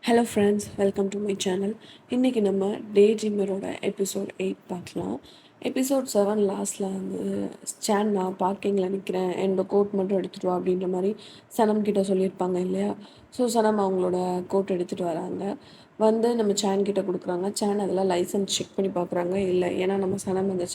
Hello friends, welcome to my channel. இன்றைக்கி நம்ம டே ட்ரீமரோட episode 8 பார்க்கலாம். எபிசோட் 7 லாஸ்ட்டில் வந்து ஸ்டாண்ட் நான் பார்க்கிங்கில் நிற்கிறேன், என்னோடய கோட் மட்டும் எடுத்துகிட்டு வா அப்படின்ற மாதிரி சனம் கிட்ட சொல்லியிருப்பாங்க இல்லையா. ஸோ சனம் அவங்களோட கோட் எடுத்துகிட்டு வராங்க. வந்து நம்ம சேன் கிட்ட கொடுக்குறாங்க. சேன் அதில் லைசன்ஸ் செக் பண்ணி பார்க்குறாங்க. இல்லை, ஏன்னா நம்ம சனம் அந்த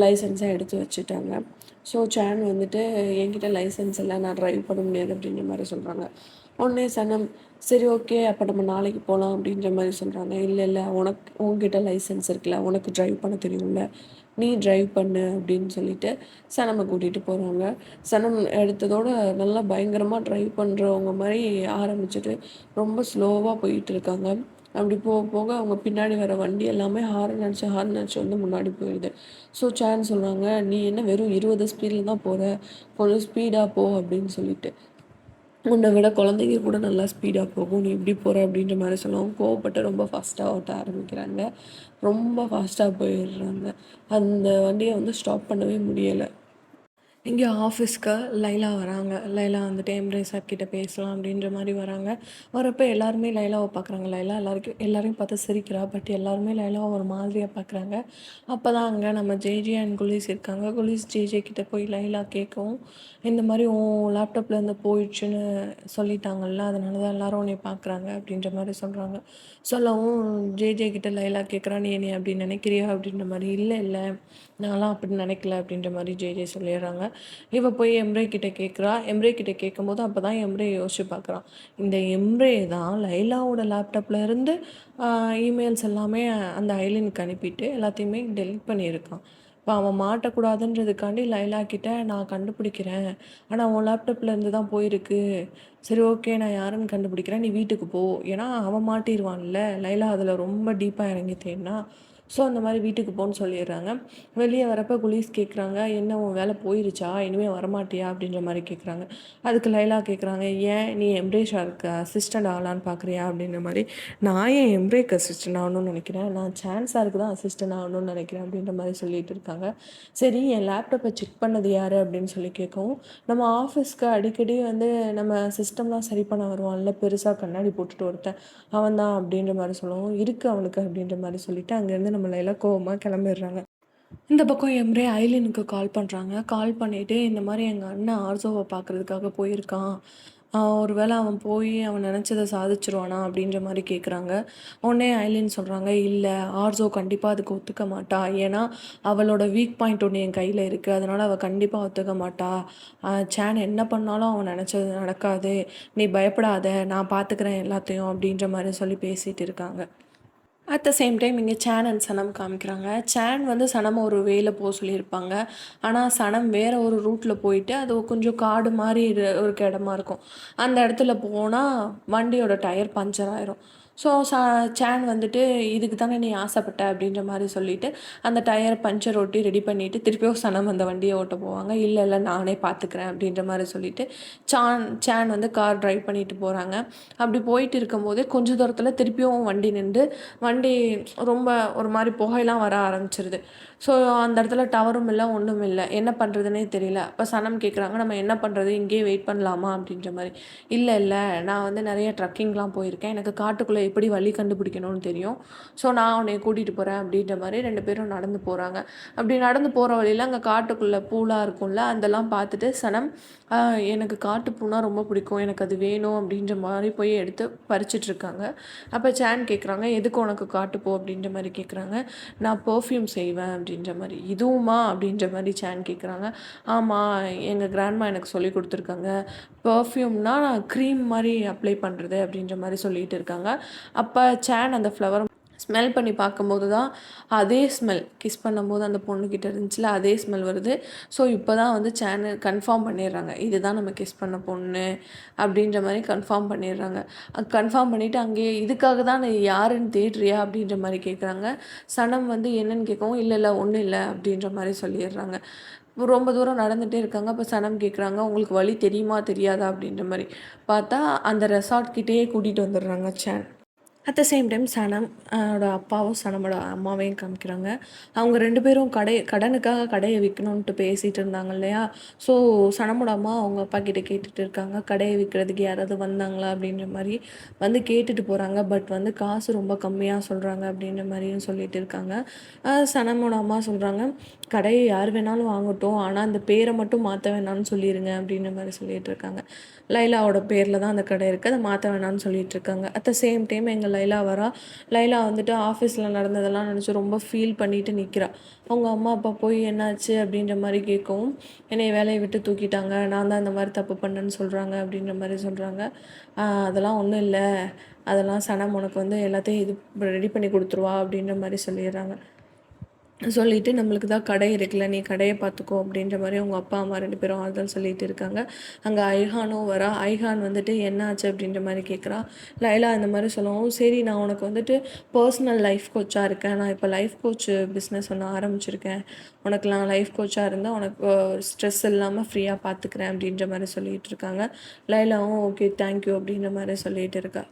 லைசன்ஸை எடுத்து வச்சுட்டாங்க. ஸோ சேன் வந்துட்டு என்கிட்ட லைசன்ஸ் இல்லை, நான் ட்ரைவ் பண்ண முடியாது அப்படின்ற மாதிரி சொல்கிறாங்க. உடனே சனம் சரி ஓகே, அப்போ நம்ம நாளைக்கு போகலாம் அப்படின்ற மாதிரி சொல்கிறாங்க. இல்லை உங்ககிட்ட லைசன்ஸ் இருக்குல்ல, உனக்கு ட்ரைவ் பண்ண தெரியும்ல, நீ ட்ரைவ் பண்ணு அப்படின்னு சொல்லிட்டு சனமை கூட்டிகிட்டு போகிறாங்க. சனம் எடுத்ததோடு நல்லா பயங்கரமாக ட்ரைவ் பண்ணுறவங்க மாதிரி ஆரம்பிச்சுட்டு ரொம்ப ஸ்லோவாக போயிட்டு இருக்காங்க. அப்படி போக போக அவங்க பின்னாடி வர வண்டி எல்லாமே ஹார்ன் அடிச்சு வந்து முன்னாடி போயிடுது. ஸோ சேன் சொல்கிறாங்க, நீ என்ன வெறும் 20 ஸ்பீடில் தான் போகிற, கொஞ்சம் ஸ்பீடாக போ அப்படின்னு சொல்லிட்டு. உன்னை விட குழந்தைங்க கூட நல்லா ஸ்பீடாக போகும், நீ இப்படி போகிற அப்படின்ற மாதிரி சொல்லுவோம். கோவப்பட்டு ரொம்ப ஃபாஸ்ட்டாக ஓட்ட ஆரம்பிக்கிறாங்க. ரொம்ப ஃபாஸ்ட்டாக போயிடுறாங்க. அந்த வண்டியை வந்து ஸ்டாப் பண்ணவே முடியலை. இங்கே ஆஃபீஸ்க்கு லைலா வராங்க. லைலா வந்துட்டு எம்ப்ரேஸ் சார் கிட்ட பேசலாம் அப்படின்ற மாதிரி வராங்க. வரப்போ எல்லாருமே லைலாவை பார்க்குறாங்க. லைலா எல்லாரையும் பார்த்து சிரிக்கிறா. பட் எல்லாருமே லைலாவை ஒரு மாதிரியாக பார்க்குறாங்க. அப்போ தான் அங்கே நம்ம ஜேஜே அண்ட் குலீஸ் இருக்காங்க. குலீஸ் ஜேஜே கிட்ட போய் லைலா கேட்கவும், இந்த மாதிரி உன் லேப்டாப்லேருந்து போயிடுச்சுன்னு சொல்லிட்டாங்கல்ல, அதனால தான் எல்லோரும் உன்னை பார்க்குறாங்க அப்படின்ற மாதிரி சொல்கிறாங்க. சொல்லவும் ஜேஜே கிட்ட லைலா கேட்குறா, நீ என்னை அப்படி நினைக்கிறியா அப்படின்ற மாதிரி. இல்லை நான்லாம் அப்படி நினைக்கல அப்படின்ற மாதிரி ஜேஜே சொல்லிடுறாங்க. இவ போய் எம்ரே கிட்ட கேட்குறா. எம்ரே கிட்ட கேட்கும்போது அப்போ தான் எம்ரே யோசிச்சு பார்க்குறான். இந்த எம்ரே தான் லைலாவோட லேப்டாப்பில் இருந்து இமெயில்ஸ் எல்லாமே அந்த ஐலினுக்கு அனுப்பிட்டு எல்லாத்தையுமே டெலிட் பண்ணியிருக்கான். இப்போ அவன் மாட்டக்கூடாதுன்றதுக்காண்டி லைலா கிட்ட நான் கண்டுபிடிக்கிறேன், ஆனால் உன் லேப்டாப்பில் இருந்து தான் போயிருக்கு, சரி ஓகே நான் யாருன்னு கண்டுபிடிக்கிறேன், நீ வீட்டுக்கு போ, ஏன்னா அவன் மாட்டிடுவான்ல, லைலா அதில் ரொம்ப டீப்பாக இறங்கி தேடினா. ஸோ அந்த மாதிரி வீட்டுக்கு போன்னு சொல்லிடுறாங்க. வெளியே வரப்போ குலீஸ் கேட்குறாங்க, என்ன உன் வேலை போயிருச்சா, இனிமேல் வரமாட்டியா அப்படின்ற மாதிரி கேட்குறாங்க. அதுக்கு லைலா கேட்குறாங்க, ஏன் நீ எம்ப்ரேஷாருக்கு அசிஸ்டண்ட் ஆகலான்னு பார்க்குறியா அப்படின்ற மாதிரி. நான் ஏன் எம்ப்ரேக்கு அசிஸ்டண்ட் ஆகணும்னு நினைக்கிறேன், நான் சான்ஸாருக்கு தான் அசிஸ்டண்ட் ஆகணும்னு நினைக்கிறேன் அப்படின்ற மாதிரி சொல்லிட்டு இருக்காங்க. சரி, என் லேப்டாப்பை செக் பண்ணது யார் அப்படின்னு சொல்லி கேட்கவும், நம்ம ஆஃபீஸ்க்கு அடிக்கடி வந்து நம்ம சிஸ்டம்லாம் சரி பண்ண வருவான்ல, பெருசாக கண்ணாடி போட்டுட்டு ஒருத்தன், அவன் தான் அப்படின்ற மாதிரி சொல்லவும், இருக்குது அவனுக்கு அப்படின்ற மாதிரி சொல்லிவிட்டு அங்கேருந்து நம்ம லைலா கோவமாக கிளம்பிடுறாங்க. இந்த பக்கம் எம்ரே ஐலினுக்கு கால் பண்ணுறாங்க. கால் பண்ணிவிட்டு இந்த மாதிரி எங்கள் அண்ணன் ஆர்சோவை பார்க்குறதுக்காக போயிருக்கான், ஒரு வேளை அவன் போய் அவன் நினச்சதை சாதிச்சிருவானா அப்படின்ற மாதிரி கேட்குறாங்க. உடனே ஐலின் சொல்கிறாங்க, இல்லை ஆர்சோ கண்டிப்பாக அதுக்கு ஒத்துக்க மாட்டா, ஏன்னா அவளோட வீக் பாயிண்ட் ஒன்று என் கையில் இருக்குது, அதனால் அவள் கண்டிப்பாக ஒத்துக்க மாட்டா. சேன் என்ன பண்ணாலும் அவன் நினச்சது நடக்காது, நீ பயப்படாத, நான் பார்த்துக்கிறேன் எல்லாத்தையும் அப்படின்ற மாதிரி சொல்லி பேசிகிட்டு இருக்காங்க. அட் த சேம் டைம் இங்கே சேன் அண்ட் சனம் காமிக்கிறாங்க. சேன் வந்து சனம் ஒரு வேல போக சொல்லியிருப்பாங்க. ஆனால் சனம் வேறு ஒரு ரூட்டில் போயிட்டு அது கொஞ்சம் காடு மாதிரி ஒரு இடமா இருக்கும். அந்த இடத்துல போனால் வண்டியோட டயர் பஞ்சர் ஆயிரும். ஸோ சேன் வந்துட்டு இதுக்கு தானே நீ ஆசைப்பட்ட அப்படின்ற மாதிரி சொல்லிவிட்டு அந்த டயரை பஞ்சர் ஓட்டி ரெடி பண்ணிவிட்டு திருப்பியும் சனம் அந்த வண்டியை ஓட்ட போவாங்க. இல்லை நானே பார்த்துக்கிறேன் அப்படின்ற மாதிரி சொல்லிவிட்டு சேன் வந்து கார் ட்ரைவ் பண்ணிட்டு போகிறாங்க. அப்படி போயிட்டு இருக்கும்போது கொஞ்சம் தூரத்தில் திருப்பியும் வண்டி நின்று வண்டி ரொம்ப ஒரு மாதிரி புகையெல்லாம் வர ஆரம்பிச்சிருது. ஸோ அந்த இடத்துல டவரும் இல்லை, ஒன்றும் இல்லை, என்ன பண்ணுறதுனே தெரியல. அப்போ சனம் கேட்குறாங்க, நம்ம என்ன பண்ணுறது, இங்கேயே வெயிட் பண்ணலாமா அப்படின்ற மாதிரி. இல்லை நான் வந்து நிறைய ட்ரக்கிங்லாம் போயிருக்கேன், எனக்கு காட்டுக்குள்ளே எப்படி வழி கண்டுபிடிக்கணும்னு தெரியும், ஸோ நான் உன்னை கூட்டிகிட்டு போகிறேன் அப்படின்ற மாதிரி 2 பேரும் நடந்து போகிறாங்க. அப்படி நடந்து போகிற வழியில் அங்கே காட்டுக்குள்ளே பூலாக இருக்கும்ல, அதெல்லாம் பார்த்துட்டு சனம், எனக்கு காட்டு பூனா ரொம்ப பிடிக்கும், எனக்கு அது வேணும் அப்படின்ற மாதிரி போய் எடுத்து பறிச்சிட்ருக்காங்க. அப்போ சேன் கேட்குறாங்க, எதுக்கு உனக்கு காட்டுப்போ அப்படின்ற மாதிரி கேட்குறாங்க. நான் பர்ஃப்யூம் செய்வேன் அப்படின்ற மாதிரி. இதுவுமா அப்படின்ற மாதிரி சேன் கேட்குறாங்க. ஆமாம், எங்கள் கிராண்ட்மா எனக்கு சொல்லி கொடுத்துருக்காங்க, பர்ஃப்யூம்னா க்ரீம் மாதிரி அப்ளை பண்ணுறது அப்படின்ற மாதிரி சொல்லிகிட்டு இருக்காங்க. அப்போ சேன் அந்த ஃப்ளவர் ஸ்மெல் பண்ணி பார்க்கும்போது தான் அதே ஸ்மெல் கிஸ் பண்ணும்போது அந்த பொண்ணுக்கிட்ட இருந்துச்சுல, அதே ஸ்மெல் வருது. ஸோ இப்போ தான் வந்து சேனல் கன்ஃபார்ம் பண்ணிடுறாங்க, இதுதான் நம்ம கிஸ் பண்ண பொண்ணு அப்படின்ற மாதிரி கன்ஃபார்ம் பண்ணிடுறாங்க. கன்ஃபார்ம் பண்ணிவிட்டு அங்கேயே இதுக்காக தான் நீ யாருன்னு தேடுறியா அப்படின்ற மாதிரி கேட்குறாங்க. சனம் வந்து என்னன்னு கேட்கவும், இல்லை ஒன்றும் இல்லை அப்படின்ற மாதிரி சொல்லிடுறாங்க. ரொம்ப தூரம் நடந்துகிட்டே இருக்காங்க. அப்போ சனம் கேட்குறாங்க, உங்களுக்கு வழி தெரியுமா தெரியாதா அப்படின்ற மாதிரி. பார்த்தா அந்த ரெசார்ட் கிட்டேயே கூட்டிகிட்டு வந்துடுறாங்க சேன். அட் த சேம் டைம் சனம் அப்பாவும் சனமோட அம்மாவையும் காமிக்கிறாங்க. அவங்க 2 பேரும் கடனுக்காக கடைய விக்கணுன்ட்டு பேசிட்டு இருந்தாங்க இல்லையா? ஸோ சனமோட அம்மா அவங்க அப்பா கிட்ட கேட்டுட்டு இருக்காங்க. "கடைய விக்கிறதுக்கு யாராவது வந்தாங்களா?" அப்படின்ற மாரி வந்து கேட்டுட்டு போறாங்க. பட் வந்து காசு ரொம்ப கம்மியா சொல்றாங்க அப்படின்ற மாரியும் சொல்லிட்டு இருக்காங்க. சனமோட அம்மா சொல்றாங்க, "கடைய யார் வேணாலும் வாங்கட்டும். ஆனா அந்த பேர மட்டும் மாத்த வேணாம்னு சொல்லிருங்க." அப்படின்ற மாரி சொல்லிட்டு இருக்காங்க. லைலாவோட பேர்ல தான் அந்த கடை இருக்கு. அத மாத்த வேணாம்னு சொல்லிட்டு இருக்காங்க. அட் த சேம் டைம் எங்க லைலா வரா. லைலா வந்துட்டு ஆஃபீஸ்ல நடந்ததெல்லாம் நெனச்சு ரொம்ப ஃபீல் பண்ணிட்டு நிக்கிறா. அவங்க அம்மா, அப்பா போய் என்னாச்சு அப்படின்ற மாரி கேட்கவும், என்னைய வேலைய விட்டு தூக்கிட்டாங்க. நான் தான் இந்த மாரி தப்பு பண்ணேன்னு சொல்றாங்க அப்படின்ற மாரி சொல்றாங்க. அதெல்லாம் ஒண்ணும் இல்ல. அதெல்லாம் சனம் உனக்கு வந்து எல்லாத்தையும் ரெடி பண்ணி குடுத்துருவா அப்படின்ற மாரி சொல்லிர்றாங்க. சொல்லிட்டு நம்மளுக்கு தான் கடை இருக்குல்ல, நீ கடைய பார்த்துக்கோ அப்படின்ற மாரி அவங்க அப்பா, அம்மா 2 பேரும் ஆறுதல் சொல்லிட்டு இருக்காங்க. அங்க ஐஹானும் வரா. ஐஹான் வந்துட்டு என்ன ஆச்சு அப்படின்ற மாரி கேட்குறா. லைலா இந்த மாரி சொல்லவும், சரி நான் உனக்கு வந்துட்டு பர்சனல் லைஃப் கோச்சா இருக்கேன். நான் இப்போ லைஃப் கோச் பிஸ்னஸ் ஒண்ணு ஆரம்பிச்சிருக்கேன். உனக்கு நான் லைஃப் கோச்சா இருந்தா உனக்கு ஸ்ட்ரெஸ் இல்லாம ஃப்ரீயா பார்த்துக்கிறேன் அப்படின்ற மாரி சொல்லிட்டு இருக்காங்க. லைலாவும் ஓகே தேங்க்யூ அப்படின்ற மாரி சொல்லிட்டு இருக்கா.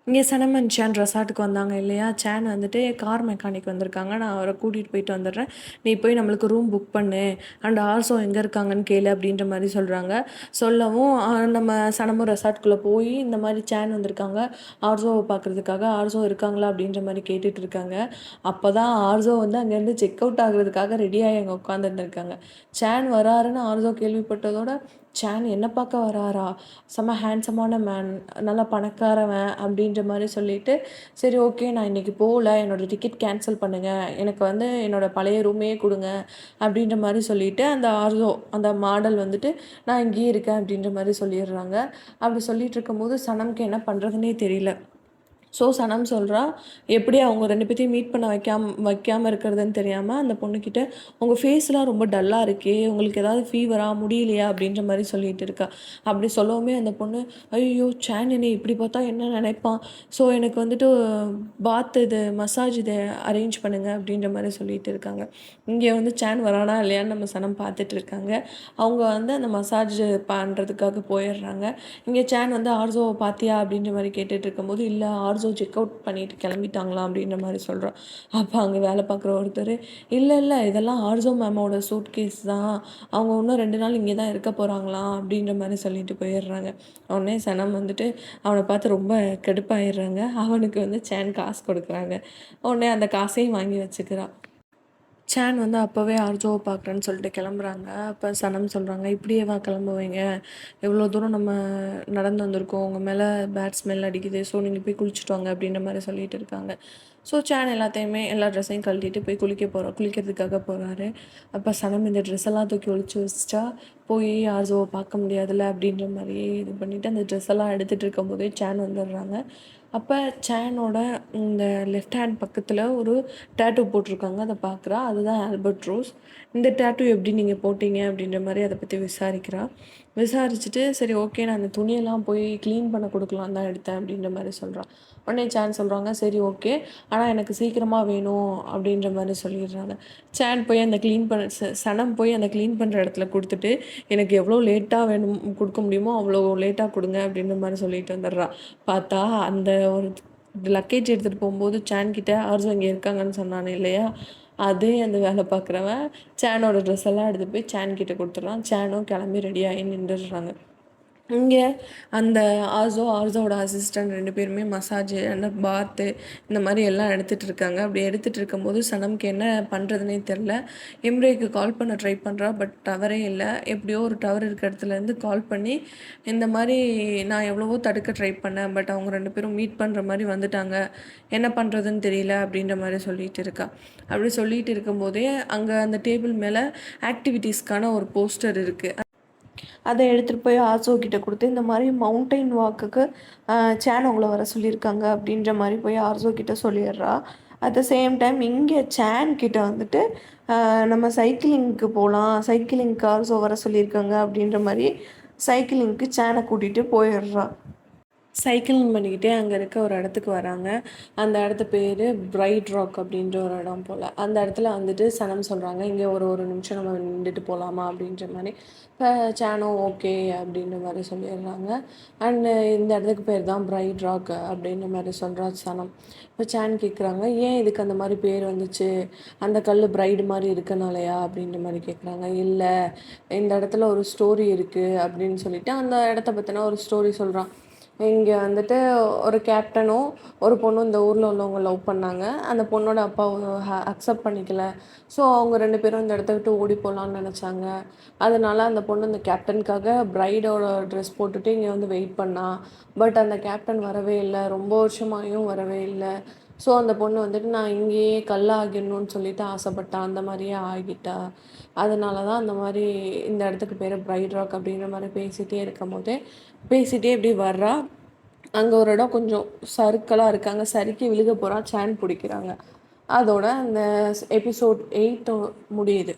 இங்கே சனம் அண்ட் சான் ரெசார்ட்டுக்கு வந்தாங்க இல்லையா? சான் வந்துட்டு கார் மெக்கானிக் வந்திருக்காங்க. நான் அவர கூட்டிட்டு போயிட்டு வந்துடுறேன். நீ போய் நம்மளுக்கு ரூம் புக் பண்ணு. அண்ட் ஆல்சோ எங்க இருக்காங்கன்னு கேளு அப்படின்ற மாரி சொல்றாங்க. சொல்லவும் நம்ம சனமும் ரெசார்ட்குள்ள போய் இந்த மாரி சான் வந்திருக்காங்க. ஆர்சோவ பார்க்கறதுக்காக. ஆர்சோ இருக்காங்களா? அப்படின்ற மாரி கேட்டுட்டு இருக்காங்க. அப்பதான் ஆர்சோ வந்து அங்கேருந்து செக் அவுட் ஆகுறதுக்காக ரெடியாகி அங்க உட்காந்துருந்துருக்காங்க. சான் வராருன்னு ஆர்சோ கேள்விப்பட்டதோட, சான் என்ன பார்க்க வராரா? செம்ம ஹேண்ட்ஸமான மேன். நல்லா பணக்காரவன் அப்படின்ற மாரி சொல்லிட்டு, சரி ஓகே நான் இன்னைக்கு போல. என்னோட டிக்கெட் கேன்சல் பண்ணுங்க. எனக்கு வந்து என்னோட பழைய ரூமே குடுங்க. அப்படின்ற மாரி சொல்லிட்டு, அந்த ஆர்சோ அந்த மாடல் வந்துட்டு, நான் இங்கேயே இருக்கேன் அப்படின்ற மாரி சொல்லிடுறாங்க. அப்படி சொல்லிட்டு இருக்கும்போது சனம்க்கு என்ன பண்றதுன்னே தெரியல. ஸோ சனம் சொல்றா, எப்படி அவங்க 2 பேத்தையும் மீட் பண்ண வைக்காம இருக்கிறதுன்னு தெரியாம அந்த பொண்ணுகிட்ட, "உங்க ஃபேஸ்லாம் ரொம்ப டல்லா இருக்கே! உங்களுக்கு ஏதாவது ஃபீவரா? முடியலையா?" அப்படின்ற மாரி சொல்லிட்டு இருக்கா. அப்படி சொல்லவுமே அந்த பொண்ணு, "ஐயய்யோ! சான் என்னைய இப்படி பார்த்தா என்ன நினைப்பான்? ஸோ எனக்கு வந்துட்டு மசாஜ் இது அரேஞ்ச் பண்ணுங்க." அப்படின்ற மாரி சொல்லிட்டு இருக்காங்க. இங்கே வந்து சான் வரானா இல்லையான்னு நம்ம சனம் பார்த்துட்டு இருக்காங்க. அவங்க வந்து அந்த மசாஜ் பண்றதுக்காக போயிடுறாங்க. இங்கே சான் வந்து "ஆர்சோவ பார்த்தியா?" அப்படின்ற மாரி கேட்டுட்டு இருக்கும்போது, "இல்ல ஆர்சோ செக் அவுட் பண்ணிட்டு கிளம்பிட்டாங்களாம்." அப்படின்ற மாரி சொல்றா. அப்ப அங்க வேலை பார்க்குற ஒருத்தரு, "இல்ல, இல்ல இதெல்லாம் ஆர்சோ மேமோட சூட்கேஸ் தான். அவங்க இன்னும் 2 நாள் இங்கே தான் இருக்க போறாங்களாம்." அப்படின்ற மாரி சொல்லிட்டு போயிடுறாங்க. உடனே சனம் வந்துட்டு அவன பார்த்து ரொம்ப கடுப்பாயிடுறாங்க. அவனுக்கு வந்து சான் காசு கொடுக்குறாங்க. உடனே அந்த காசையும் வாங்கி வச்சுக்கிறா. சான் வந்து அப்போவே ஆர்ஜோவ பார்க்குறேன்னு சொல்லிட்டு கிளம்புறாங்க. அப்போ சனம் சொல்கிறாங்க, "இப்படியேவா கிளம்புவீங்க? எவ்வளோ தூரம் நம்ம நடந்து வந்திருக்கோம். உங்க மேலே பேட் ஸ்மெல் அடிக்குது. ஸோ நீங்க போய் குளிச்சுட்டு வாங்க." அப்படின்ற மாரி சொல்லிட்டு இருக்காங்க. ஸோ சான் எல்லா ட்ரெஸ்ஸையும் கழட்டிட்டு போய் குளிக்கிறதுக்காக போறாரு. அப்போ சனம் இந்த ட்ரெஸ் எல்லாம் தூக்கி ஒளிச்சு வச்சுட்டா, போய் ஆர்ஜோவ பார்க்க முடியாதுல்ல அப்படின்ற மாரியே இது பண்ணிட்டு அந்த ட்ரெஸ் எல்லாம் எடுத்துட்டு இருக்கும்போதே சான் வந்துடுறாங்க. அப்போ சானோட இந்த லெஃப்ட் ஹேண்ட் பக்கத்தில் ஒரு டேட்டூ போட்டிருக்காங்க. அத பார்க்குறா. அதுதான் ஆல்பர்ட் ரோஸ். "இந்த டேட்டூ எப்படி நீங்க போட்டீங்க?" அப்படின்ற மாரி அத பத்தி விசாரிக்கிறா. விசாரிச்சுட்டு, "சரி ஓகே நான் அந்த துணியெல்லாம் போய் கிளீன் பண்ண குடுக்கலான்னு தான் எடுத்தேன்." அப்படின்ற மாரி சொல்றா. உடனே சான் சொல்றாங்க, "சரி ஓகே. ஆனா எனக்கு சீக்கிரமா வேணும்." அப்படின்ற மாரி சொல்லிடுறாங்க. சான் போய் அந்த கிளீன் பண்ண சனம் போய் அந்த கிளீன் பண்ற இடத்துல குடுத்துட்டு, "எனக்கு எவ்வளோ லேட்டா வேணும் குடுக்க முடியுமோ அவ்வளோ லேட்டா குடுங்க." அப்படின்ற மாரி சொல்லிட்டு வந்துடுறா. பார்த்தா அந்த ஒரு லக்கேஜ் எடுத்துட்டு போம்போது சான் கிட்ட ஆர்ஜோ இங்க இருக்காங்கன்னு சொன்னானே இல்லையா? அதே அந்த வேலை பார்க்குறவன் சானோட ட்ரெஸ் எல்லாம் எடுத்துட்டு போய் சான் கிட்ட குடுத்துடுறான். சானும் கிளம்பி ரெடியாகி நின்றுடுறாங்க. இங்க அந்த ஆர்ஸோவோட அசிஸ்டன்ட் 2 பேருமே மசாஜ், அந்த பாத்து இந்த மாரி எல்லாம் எடுத்துட்டு இருக்காங்க. அப்படி எடுத்துட்டு இருக்கும்போது சனம்க்கு என்ன பண்றதுன்னே தெரியல. எம்ரேக்கு கால் பண்ண ட்ரை பண்றா. பட் டவரே இல்ல. எப்படியோ ஒரு டவர் இருக்க இடத்துலேருந்து கால் பண்ணி, இந்த மாரி நான் எவ்வளவோ தடுக்க ட்ரை பண்ணேன். பட் அவங்க 2 பேரும் மீட் பண்ற மாரி வந்துட்டாங்க. என்ன பண்றதுன்னு தெரியல அப்படின்ற மாரி சொல்லிட்டு இருக்கா. அப்படி சொல்லிட்டு இருக்கும்போதே, அங்க அந்த டேபிள் மேல ஆக்டிவிட்டீஸ்க்கான ஒரு போஸ்டர் இருக்கு. அத எடுத்துட்டு போய் ஆசோ கிட்ட குடுத்து, இந்த மாரி மவுண்டைன் வாக்குக்கு சான் உங்கள வர சொல்லியிருக்காங்க அப்படின்ற மாரி போய் ஆர்சோ கிட்ட சொல்லிடுறா. அட் த சேம் டைம் இங்க சான் கிட்ட வந்துட்டு, நம்ம சைக்கிளிங்க்கு போலாம். சைக்கிளிங்க்கு ஆர்சோ வர சொல்லியிருக்காங்க அப்படின்ற மாரி சைக்கிளிங்க்கு சான கூட்டிட்டு போயிடுறா. சைக்கிள் பண்ணிக்கிட்டே அங்கே இருக்க ஒரு இடத்துக்கு வராங்க. அந்த இடத்து பேர் பிரைட் ராக் அப்படின்ற ஒரு இடம் போல். அந்த இடத்துல வந்துட்டு சனம் சொல்கிறாங்க, இங்கே ஒரு நிமிஷம் நம்ம நின்றுட்டு போகலாமா அப்படின்ற மாதிரி. இப்போ சேனும் ஓகே அப்படின்ற மாதிரி சொல்லிடுறாங்க. அண்டு இந்த இடத்துக்கு பேர் தான் பிரைட் ராக் அப்படின்ற மாதிரி சொல்கிறா சனம். இப்போ சேன் கேட்குறாங்க, ஏன் இதுக்கு அந்த மாதிரி பேர் வந்துச்சு, அந்த கல் பிரைடு மாதிரி இருக்கனாலயா அப்படின்ற மாதிரி கேட்குறாங்க. இல்லை, இந்த இடத்துல ஒரு ஸ்டோரி இருக்குது அப்படின்னு சொல்லிட்டு அந்த இடத்த பற்றின ஒரு ஸ்டோரி சொல்கிறான். இங்கே வந்துட்டு ஒரு கேப்டனும் ஒரு பொண்ணும் இந்த ஊரில் உள்ளவங்க லவ் பண்ணாங்க. அந்த பொண்ணோட அப்பா அக்செப்ட் பண்ணிக்கல. ஸோ அவங்க 2 பேரும் இந்த இடத்த விட்டு ஓடி போகலான்னு நினச்சாங்க. அதனால அந்த பொண்ணு இந்த கேப்டனுக்காக பிரைடோட ட்ரெஸ் போட்டுட்டு இங்கே வந்து வெயிட் பண்ணா. பட் அந்த கேப்டன் வரவே இல்லை, ரொம்ப வருஷமாயும் வரவே இல்லை. ஸோ அந்த பொண்ணு வந்துட்டு நான் இங்கேயே கல்லாகிடணும்னு சொல்லிட்டு ஆசைப்பட்டா. அந்த மாதிரியே ஆகிட்டா. அதனால தான் அந்த மாதிரி இந்த இடத்துக்கு பேர் பிரைட் ராக் அப்படின்ற மாதிரி பேசிகிட்டே இருக்கும்போதே பேசிகிட்டே இப்படி வர்றா. அங்கே ஒரு இடம் கொஞ்சம் சறுக்கலாக இருக்குது. அங்கே சறுக்கி விழுக போகிறா. சேன் பிடிக்கிறாங்க. அதோட அந்த எபிசோட் 8 முடியுது.